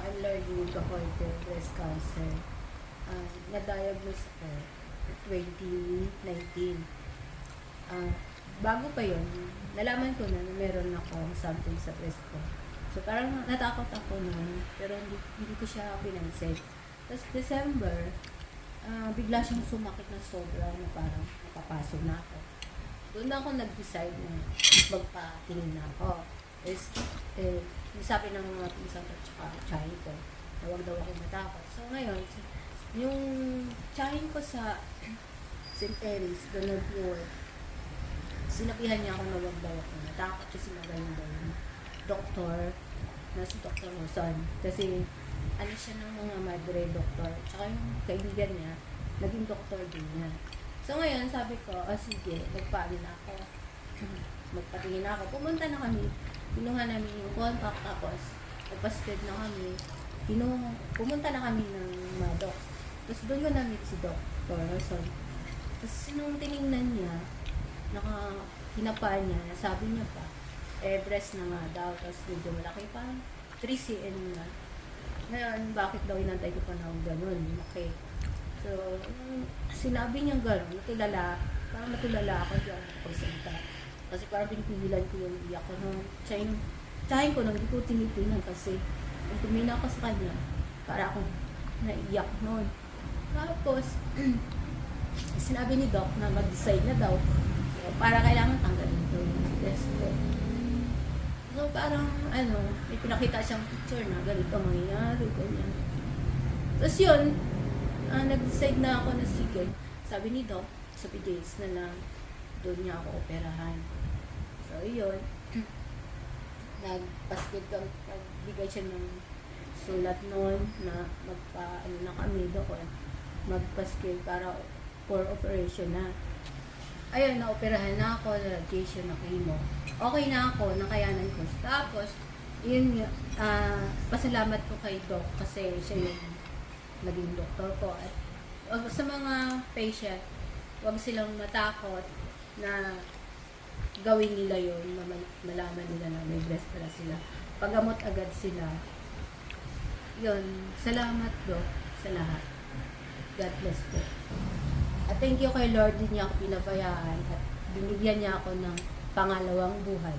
I'm learning Kapoite breast cancer. Na-diagnose ako 2019. Bago pa yon, nalaman ko na meron ako something sa breast ko. So parang natakot ako noon, pero hindi ko siya pinansin. Tapos December, bigla siyang sumakit na sobra na parang napapasok na ako. Doon na ako nag-decide na magpatingin na ako. Sabi ng mga pinsan ko at tsahin ko, na huwag daw ako matakot. So ngayon, yung tsahin ko sa St. Mary's, doon nag-work, sinabihan niya ako na huwag daw ako matakot kasi magaling daw yung doktor na si Dr. Rosan. Kasi ano siya ng mga madre doktor. Tsaka yung kaibigan niya, naging doktor din niya. So ngayon, sabi ko, sige, magpaano na ako. Magpatingin na ako. Pumunta na kami. Kinuha namin yung contact, tapos nagpa-spread na kami. Pumunta na kami ng Maddox. Tapos doon ko na-meet si Dr. Rosan. Tapos nung tinignan niya, hinapaan niya, sabi niya pa, breast na nga daw, tapos medyo malaki pa, 3 cm na. Ngayon, bakit daw inantay ko pa na gano'n, malaki. So, sinabi niya gano'n, parang natulala ako, hindi ako nakapagsalita. Kasi parang pinipigilan ko yung iyak ko nung tsahin ko nung hindi ko tinitingnan kasi kung tumina ako sa kanya, para akong naiyak noon. Tapos, sinabi ni Doc na mag-decide na daw. So, para kailangan tanggalin ito yung test ko. So, parang, may pinakita siyang picture na ganito mangyayari, ganyan. Tapos yun, nag-decide na ako na sige. Sabi ni Doc, sa PJs na lang, doon niya ako operahan. So, yun. Nagbigay siya ng sulat noon na na kami doon. Magpaskil para for operation na. Ayun, na-operahan na ako, radiation na chemo. Okay na ako, nakayanan ko. Tapos, yun, pasalamat ko kay Doc kasi siya yung naging doktor ko. At sa mga patient, huwag silang matakot na gawin nila yun, malaman nila na may breast pala sila. Paggamot agad sila. Yun, salamat Doc sa lahat. God bless po. At thank you kay Lord, din niya ako pinabayaan at binigyan niya ako ng pangalawang buhay.